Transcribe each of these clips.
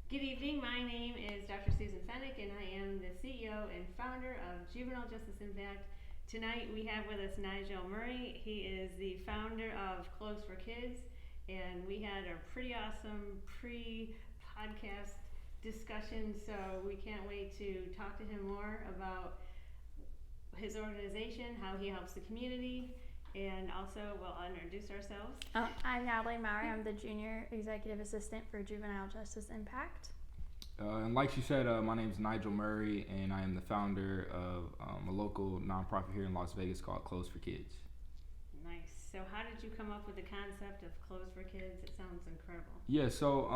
Good evening. My name is Dr.Susan Feneck, and I am the CEO and founder of Juvenile Justice Impact. Tonight we have with us Nigel Murray. He is the founder of Clothes for Kids, and we had a pretty awesome pre-podcast discussion, so we can't wait to talk to him more about his organization, how he helps the community, and also we'll introduce ourselves. I'm Natalie Maury. I'm the Junior Executive Assistant for Juvenile Justice Impact. And like she said, my name is Nigel Murray, and I am the founder of a local nonprofit here in Las Vegas called Clothes for Kids. Nice. So how did you come up with the concept of Clothes for Kids? It sounds incredible. Yeah, so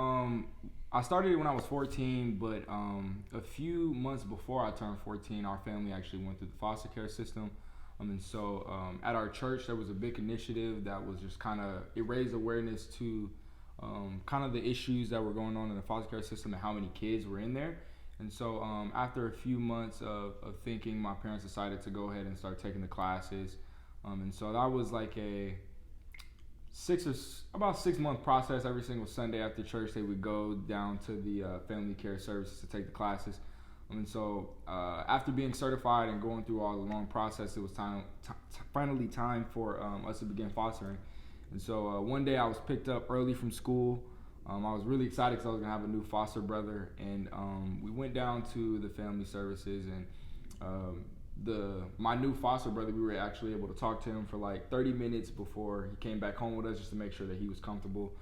I started it when I was 14, but a few months before I turned 14, our family actually went through the foster care system. And so at our church, there was a big initiative that was just it raised awareness to kind of the issues that were going on in the foster care system and how many kids were in there. And so after a few months of thinking, my parents decided to go ahead and start taking the classes. And so that was like about 6 month process. Every single Sunday after church, they would go down to the family care services to take the classes. And so after being certified and going through all the long process, it was finally time for us to begin fostering. And so one day I was picked up early from school. I was really excited because I was going to have a new foster brother. And we went down to the family services, and my new foster brother, we were actually able to talk to him for like 30 minutes before he came back home with us, just to make sure that he was comfortable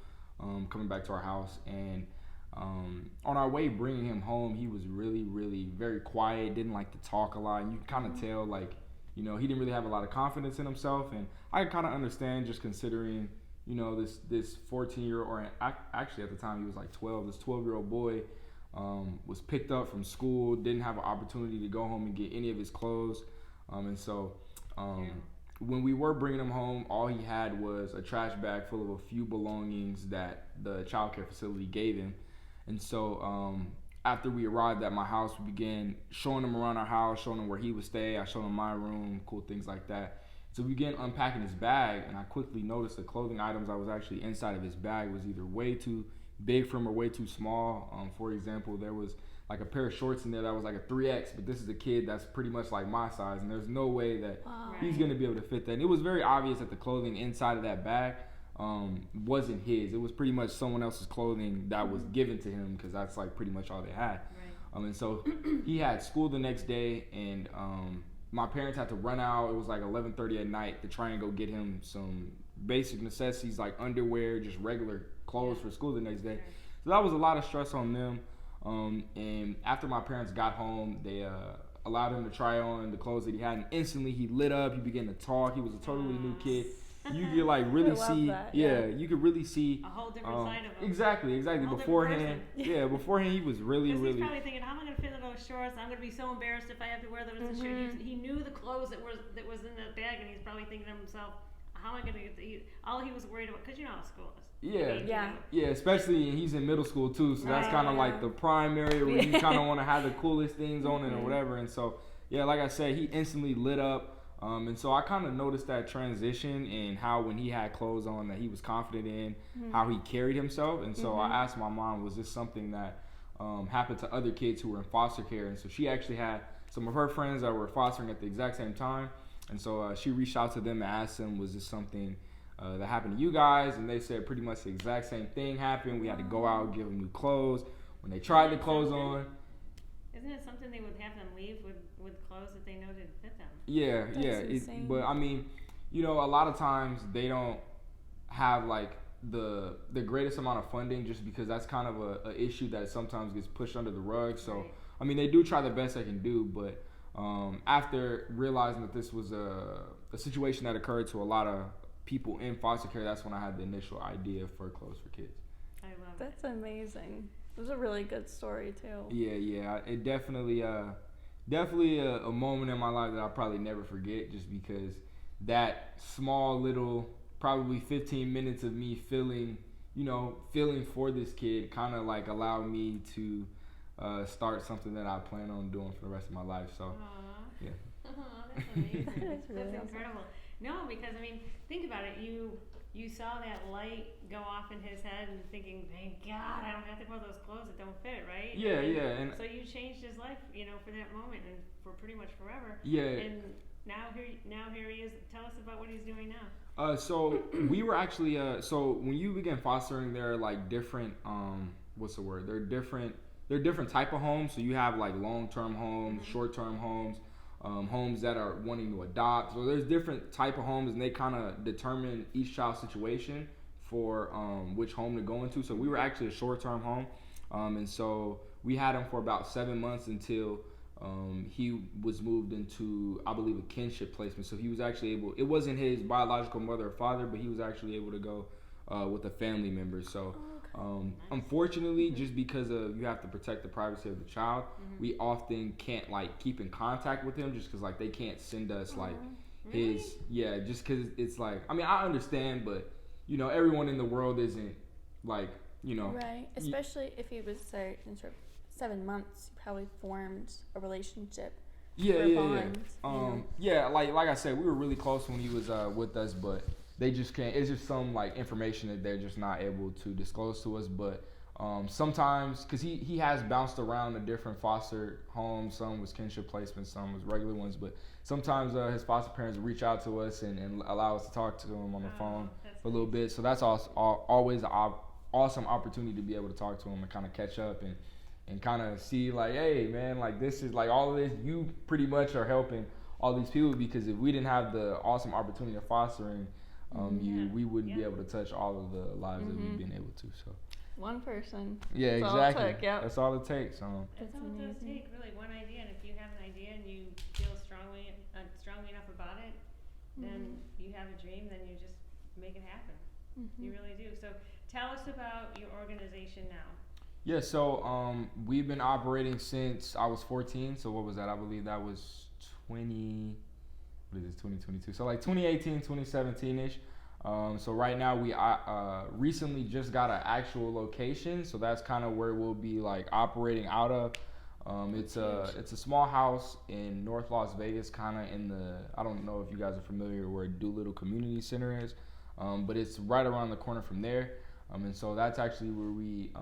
coming back to our house. And on our way bringing him home, he was really, really very quiet, didn't like to talk a lot, and you kind of tell, like, he didn't really have a lot of confidence in himself. And I kind of understand, just considering, this 14-year-old, or actually at the time he was like 12, this 12-year-old boy was picked up from school, didn't have an opportunity to go home and get any of his clothes. And so when we were bringing him home, all he had was a trash bag full of a few belongings that the child care facility gave him. And so after we arrived at my house, we began showing him around our house, showing him where he would stay. I showed him my room, cool things like that. So we began unpacking his bag, and I quickly noticed the clothing items that was actually inside of his bag was either way too big for him or way too small. For example, there was like a pair of shorts in there that was like a 3X, but this is a kid that's pretty much like my size, and there's no way that he's going to be able to fit that. And it was very obvious that the clothing inside of that bag wasn't his. It was pretty much someone else's clothing that was given to him, because that's like pretty much all they had. Right. And so he had school the next day, and my parents had to run out. It was like 11:30 at night to try and go get him some basic necessities like underwear, just regular clothes for school the next day. Sure. So that was a lot of stress on them. And after my parents got home, they allowed him to try on the clothes that he had, and instantly he lit up. He began to talk. He was a totally new kid. You could like really see, you could really see a whole different side of him. Exactly. Beforehand, beforehand he was really. He's probably thinking, how am I going to fit in those shorts? I'm going to be so embarrassed if I have to wear those. He knew the clothes that was in the bag, and he's probably thinking to himself, how am I going to get to eat? All he was worried about, because you know how school is. Yeah. Especially he's in middle school too, so that's kind of like the prime area where you kind of want to have the coolest things on it or whatever. And so, like I said, he instantly lit up. And so I kind of noticed that transition in how when he had clothes on that he was confident in, how he carried himself. And so I asked my mom, was this something that happened to other kids who were in foster care? And so she actually had some of her friends that were fostering at the exact same time. And so she reached out to them and asked them, was this something that happened to you guys? And they said pretty much the exact same thing happened. We had to go out, give them new clothes. When they tried the clothes on. Isn't it something they would have them leave with clothes that they know didn't fit them? But I mean, a lot of times they don't have like the greatest amount of funding, just because that's kind of a issue that sometimes gets pushed under the rug. So I mean, they do try the best they can do, but after realizing that this was a situation that occurred to a lot of people in foster care, that's when I had the initial idea for Clothes for Kids. I love it. That's amazing. It was a really good story too. Yeah. It definitely a moment in my life that I'll probably never forget, just because that small little, probably 15 minutes of me feeling for this kid kind of like allowed me to start something that I plan on doing for the rest of my life. So, that's amazing. That's really That's incredible. No, because I mean, think about it. you saw that light go off in his head and thinking, thank God I don't have to wear those clothes that don't fit, right? Yeah, and so you changed his life, for that moment and for pretty much forever. Yeah. And now here he is. Tell us about what he's doing now. So we were actually so when you begin fostering, there are like different what's the word? They're different type of homes. So you have like long-term homes, short-term homes, homes that are wanting to adopt. So there's different type of homes, and they kind of determine each child's situation for which home to go into. So we were actually a short-term home, and so we had him for about 7 months until he was moved into, I believe, a kinship placement. So he was actually able, it wasn't his biological mother or father, but he was actually able to go with a family member. So unfortunately, just because of you have to protect the privacy of the child, we often can't like keep in contact with him, just because like they can't send us like Really? just because it's like, I mean, I understand, but everyone in the world isn't like Right. Especially if he was there in sort of 7 months, you probably formed a relationship. Like I said, we were really close when he was with us, but they just can't. It's just some like information that they're just not able to disclose to us. But sometimes, because he has bounced around to different foster homes, some was kinship placements, some was regular ones, but sometimes his foster parents reach out to us and allow us to talk to him on the phone for a little bit. So that's always an awesome opportunity to be able to talk to him and kind of catch up and kind of see like, hey man, like this is like all of this, you pretty much are helping all these people, because if we didn't have the awesome opportunity of fostering we wouldn't be able to touch all of the lives that we've been able to. So one person. yeah, That's exactly. all it took, yep. That's all it takes. That's all it does take, really, one idea. And if you have an idea and you feel strongly enough about it, then you have a dream, then you just make it happen. You really do. So tell us about your organization now. Yeah, so we've been operating since I was 14. So what was that? I believe that was 2022. So like 2018, 2017-ish. So right now we recently just got an actual location. So that's kind of where we'll be like operating out of. It's a small house in North Las Vegas, kind of in the, I don't know if you guys are familiar where Doolittle Community Center is, but it's right around the corner from there. And so that's actually where we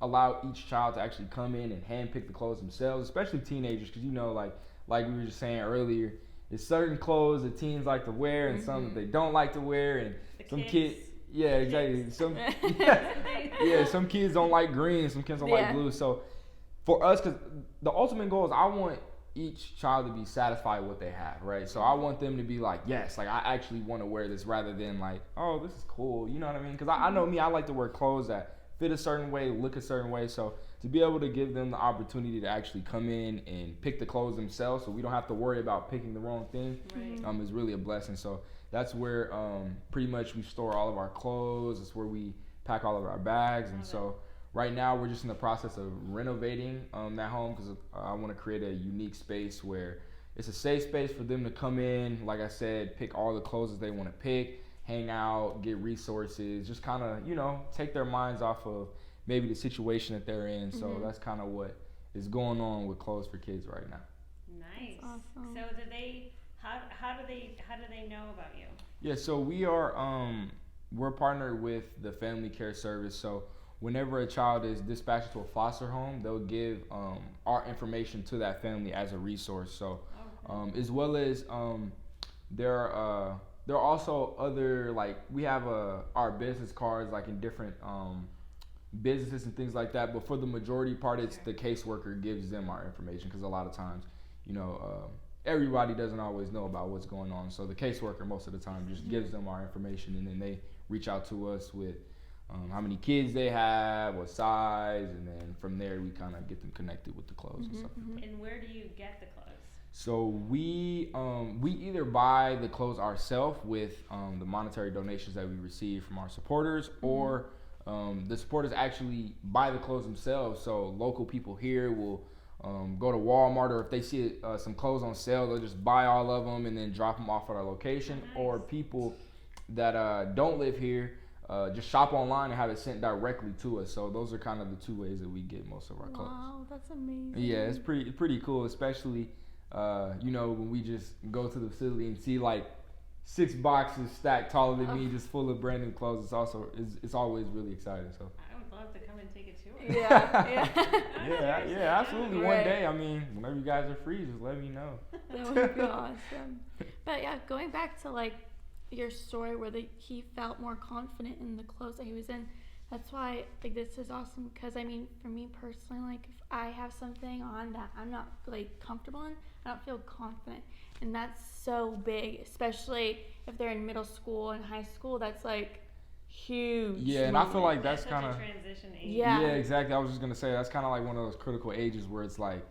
allow each child to actually come in and handpick the clothes themselves, especially teenagers, because like we were just saying earlier, there's certain clothes that teens like to wear and some that they don't like to wear, and some kids, exactly. Some some kids don't like green, some kids don't like blue. So for us, because the ultimate goal is I want each child to be satisfied with what they have, right? So I want them to be like, yes, like I actually want to wear this, rather than like, oh, this is cool, you know what I mean? Because I know me, I like to wear clothes that fit a certain way, look a certain way. So to be able to give them the opportunity to actually come in and pick the clothes themselves, so we don't have to worry about picking the wrong thing, is really a blessing. So that's where pretty much we store all of our clothes. It's where we pack all of our bags. And so right now we're just in the process of renovating that home, because I want to create a unique space where it's a safe space for them to come in, like I said, pick all the clothes that they want to pick, hang out, get resources, just kind of, take their minds off of maybe the situation that they're in. So that's kind of what is going on with Clothes for Kids right now. Nice. That's awesome. So how do they know about you? Yeah, so we're partnered with the Family Care Service. So whenever a child is dispatched to a foster home, they'll give our information to that family as a resource. So as well as there are also other, like, we have our business cards like in different businesses and things like that, but for the majority part, it's the caseworker gives them our information, because a lot of times everybody doesn't always know about what's going on. So the caseworker most of the time just gives them our information, and then they reach out to us with how many kids they have, what size, and then from there we kind of get them connected with the clothes and stuff like that. And where do you get the clothes? So we either buy the clothes ourselves with the monetary donations that we receive from our supporters, or the supporters actually buy the clothes themselves. So local people here will go to Walmart, or if they see some clothes on sale, they'll just buy all of them and then drop them off at our location. Nice. Or people that don't live here just shop online and have it sent directly to us. So those are kind of the two ways that we get most of our clothes. Wow, that's amazing. Yeah, it's pretty cool, especially when we just go to the facility and see like 6 boxes stacked taller than me, just full of brand new clothes. It's always really exciting. So I would love to come and take a tour. yeah, absolutely. Right. One day, I mean, whenever you guys are free, just let me know. That would be awesome. But yeah, going back to like your story where he felt more confident in the clothes that he was in. That's why like this is awesome, because I mean, for me personally, like if I have something on that I'm not like comfortable in, I don't feel confident, and that's so big, especially if they're in middle school and high school. That's like huge. Yeah, and I feel like that's such kind of a transition age. Yeah. exactly. I was just gonna say that's kind of like one of those critical ages where it's like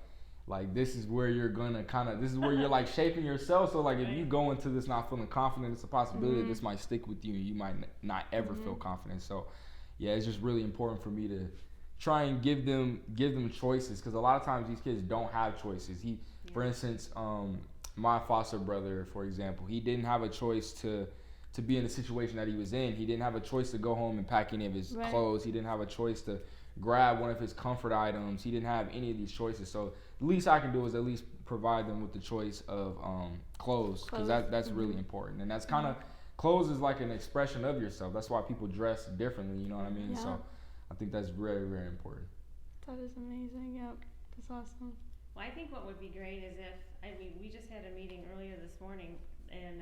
this is where you're gonna this is where you're like shaping yourself. So like if you go into this not feeling confident, it's a possibility that this might stick with you and you might not ever feel confident. So yeah, it's just really important for me to try and give them choices, because a lot of times these kids don't have choices. For instance, my foster brother, for example, he didn't have a choice to be in the situation that he was in. He didn't have a choice to go home and pack any of his clothes. He didn't have a choice to grab one of his comfort items. He didn't have any of these choices. So the least I can do is at least provide them with the choice of clothes, because that's really important. And that's kind of clothes is like an expression of yourself. That's why people dress differently, you know what I mean? Yeah. So I think that's very, very important. That is amazing. Yep, that's awesome. Well, I think what would be great is we just had a meeting earlier this morning, and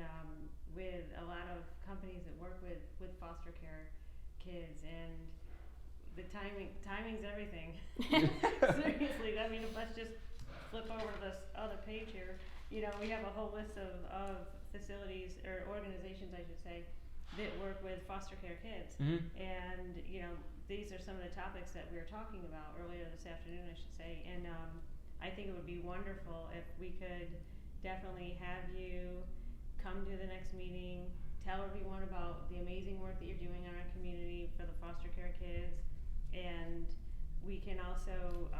with a lot of companies that work with foster care kids, and the timing's everything. Seriously, I mean, if let's just flip over to this other page here, we have a whole list of facilities or organizations, I should say, that work with foster care kids. And these are some of the topics that we were talking about earlier this afternoon, I should say. And I think it would be wonderful if we could definitely have you come to the next meeting, tell everyone about the amazing work that you're doing in our community for the foster care kids. And we can also,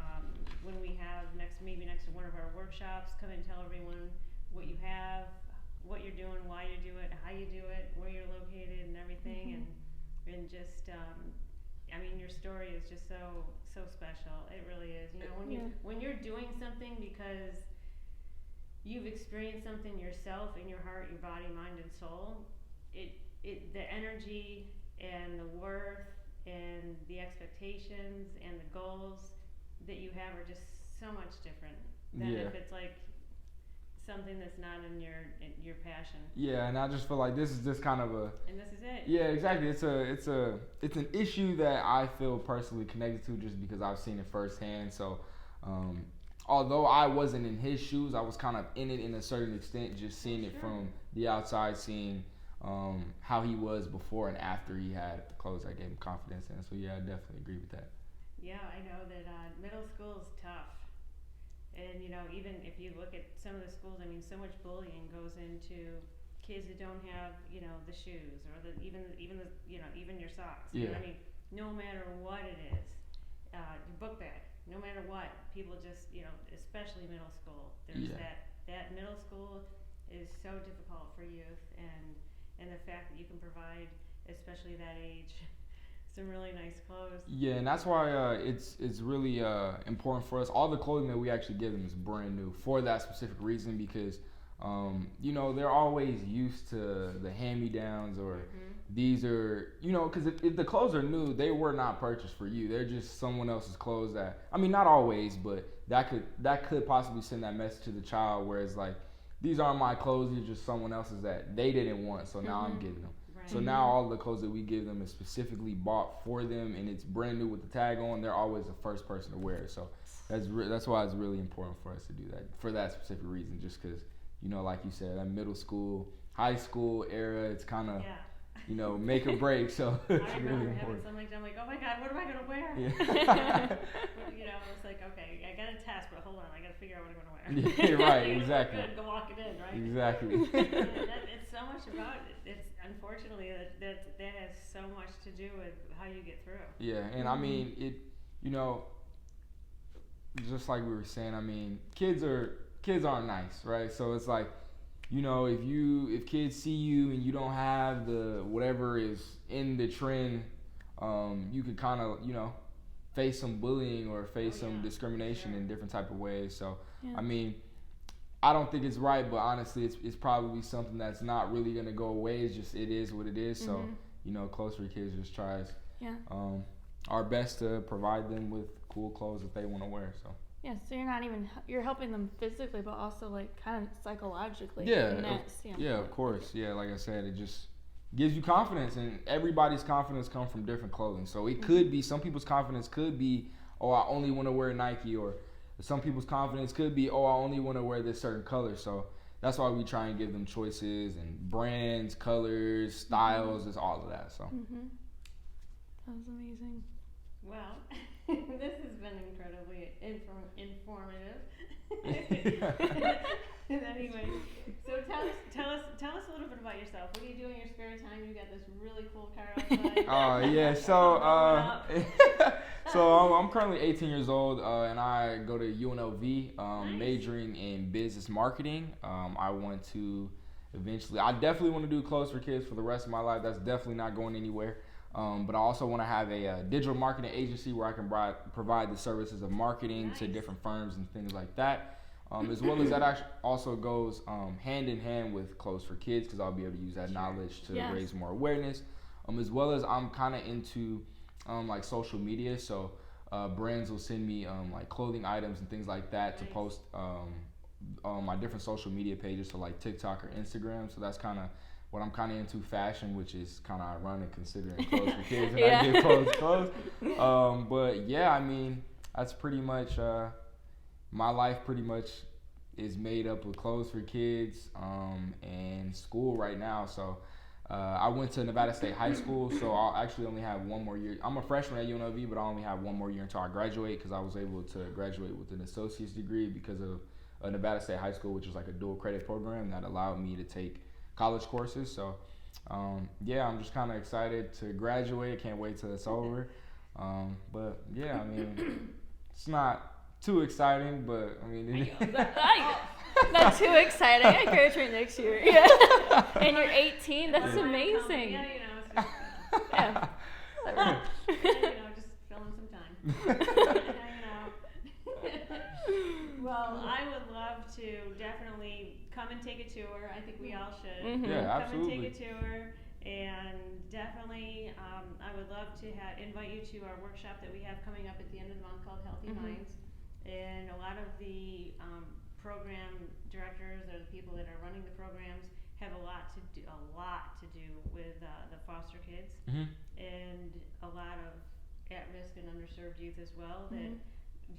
when we have next to one of our workshops, come and tell everyone what you have, what you're doing, why you do it, how you do it, where you're located, and everything. And just, I mean, your story is just so special. It really is. When you're doing something because you've experienced something yourself in your heart, your body, mind, and soul, the energy and the worth and the expectations and the goals that you have are just so much different than if it's like something that's not in your passion. Yeah, and I just feel like this is just kind of and this is it. Yeah, exactly. It's an issue that I feel personally connected to, just because I've seen it firsthand. So although I wasn't in his shoes, I was kind of in it in a certain extent, just seeing it from the outside, seeing how he was before and after he had the clothes that gave him confidence in. So yeah, I definitely agree with that. Yeah, I know that middle school is tough. And even if you look at some of the schools, I mean, so much bullying goes into kids that don't have, the shoes or even your socks. Yeah. I mean, no matter what it is, your book bag, no matter what, people just, especially middle school. There's that middle school is so difficult for youth, and the fact that you can provide, especially that age, some really nice clothes. Yeah, and that's why it's really important for us. All the clothing that we actually give them is brand new for that specific reason, because they're always used to the hand-me-downs, or these are, because if the clothes are new, they were not purchased for you. They're just someone else's clothes that, I mean, not always, but that could possibly send that message to the child, where it's like, these aren't my clothes, these are just someone else's that they didn't want, so now I'm getting them. Right. So now all the clothes that we give them is specifically bought for them, and it's brand new with the tag on. They're always the first person to wear it. So that's why it's really important for us to do that, for that specific reason, just because, like you said, that middle school, high school era, it's kind of, make or break. So it's I really remember important. having something, I'm like, oh my God, what am I going to wear? Yeah. It's like, okay, I got a test, but hold on, I got to figure out what I'm going to wear. Yeah, right, exactly. Good, go walk it in, right? Exactly. It's so much about it. It's unfortunately that has so much to do with how you get through. Yeah, and I mean, it, just like we were saying, I mean, kids aren't nice, right? So it's like, if kids see you and you don't have the whatever is in the trend, you could kind of, face some bullying or face some discrimination in different type of ways. So I mean, I don't think it's right, but honestly, it's probably something that's not really gonna go away. It's just it is what it is. So Clothes for Kids just tries our best to provide them with cool clothes that they want to wear. So so you're helping them physically, but also like kind of psychologically. Of course. Yeah, like I said, it just gives you confidence, and everybody's confidence comes from different clothing. So it could be, some people's confidence could be, oh, I only want to wear Nike, or some people's confidence could be, oh, I only want to wear this certain color. So that's why we try and give them choices and brands, colors, styles, it's all of that. So that was amazing. Well, this has been incredibly informative. Anyway, so tell us a little bit about yourself. What do you do in your spare time? You got this really cool car outside. So I'm currently 18 years old, and I go to UNLV, majoring in business marketing. I want to eventually, I definitely want to do Clothes for Kids for the rest of my life. That's definitely not going anywhere. But I also want to have a digital marketing agency where I can provide the services of marketing to different firms and things like that. As well as that actually also goes hand in hand with Clothes for Kids, because I'll be able to use that knowledge to raise more awareness. As well as I'm kind of into like social media, so brands will send me like clothing items and things like that to post on my different social media pages, so like TikTok or Instagram. So that's kind of what I'm kind of into, fashion, which is kind of ironic considering Clothes for Kids and I give clothes. But yeah, I mean, that's pretty much my life. Pretty much is made up of Clothes for Kids and school right now. So I went to Nevada State High School, so I'll actually only have one more year. I'm a freshman at UNLV, but I only have one more year until I graduate, because I was able to graduate with an associate's degree because of Nevada State High School, which is like a dual credit program that allowed me to take college courses. So I'm just kind of excited to graduate. Can't wait till it's over. But yeah, I mean, it's not too exciting, but I mean, not too exciting. I graduate next year. And you're 18. That's amazing. It's just, just filling some time. Well, I would love to definitely come and take a tour. I think we all should. Yeah, absolutely. Come and take a tour, and definitely I would love to invite you to our workshop that we have coming up at the end of the month called Healthy Minds. And a lot of the program directors or the people that are running the programs have a lot to do with the foster kids and a lot of at-risk and underserved youth as well. That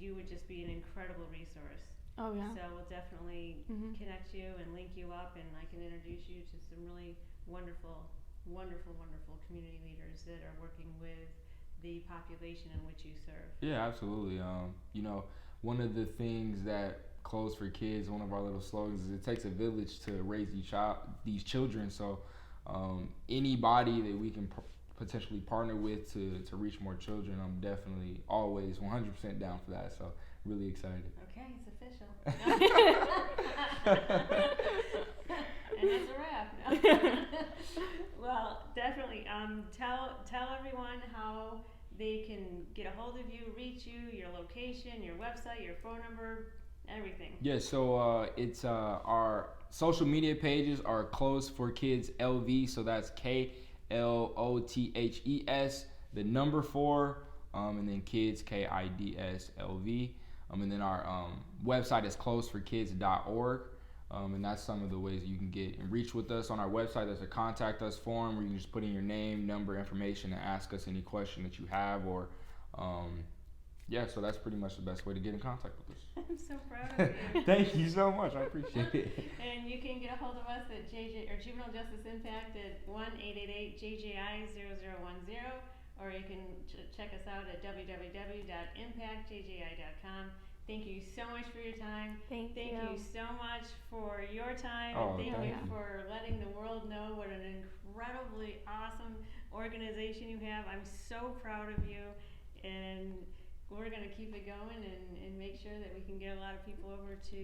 you would just be an incredible resource. Oh yeah. So we'll definitely connect you and link you up, and I can introduce you to some really wonderful community leaders that are working with the population in which you serve. Yeah, absolutely. One of the things that Clothes for Kids, one of our little slogans, is it takes a village to raise these children. So anybody that we can potentially partner with to reach more children, I'm definitely always 100% down for that. So really excited. Okay, it's official. And that's a wrap. Well, definitely. Tell everyone how they can get a hold of you, reach you, your location, your website, your phone number, everything. Yeah, so it's our social media pages are Clothes for Kids LV, so that's KLOTHES, the number 4, and then kids, KIDS LV, and then our website is clothesforkids.org. And that's some of the ways you can get and reach with us. On our website, there's a contact us form where you can just put in your name, number, information, and ask us any question that you have. Or, so that's pretty much the best way to get in contact with us. I'm so proud of you. Thank you so much. I appreciate it. And you can get a hold of us at Juvenile Justice Impact at 1-888-JJI-0010, or you can check us out at www.impactjji.com. Thank you so much for your time. Thank you so much for your time. Oh, and thank you you for letting the world know what an incredibly awesome organization you have. I'm so proud of you, and we're going to keep it going and make sure that we can get a lot of people over to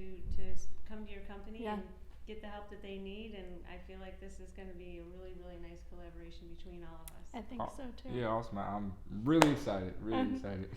come to your company and get the help that they need. And I feel like this is going to be a really, really nice collaboration between all of us. I think so too. Yeah, awesome. I'm really excited. Really excited.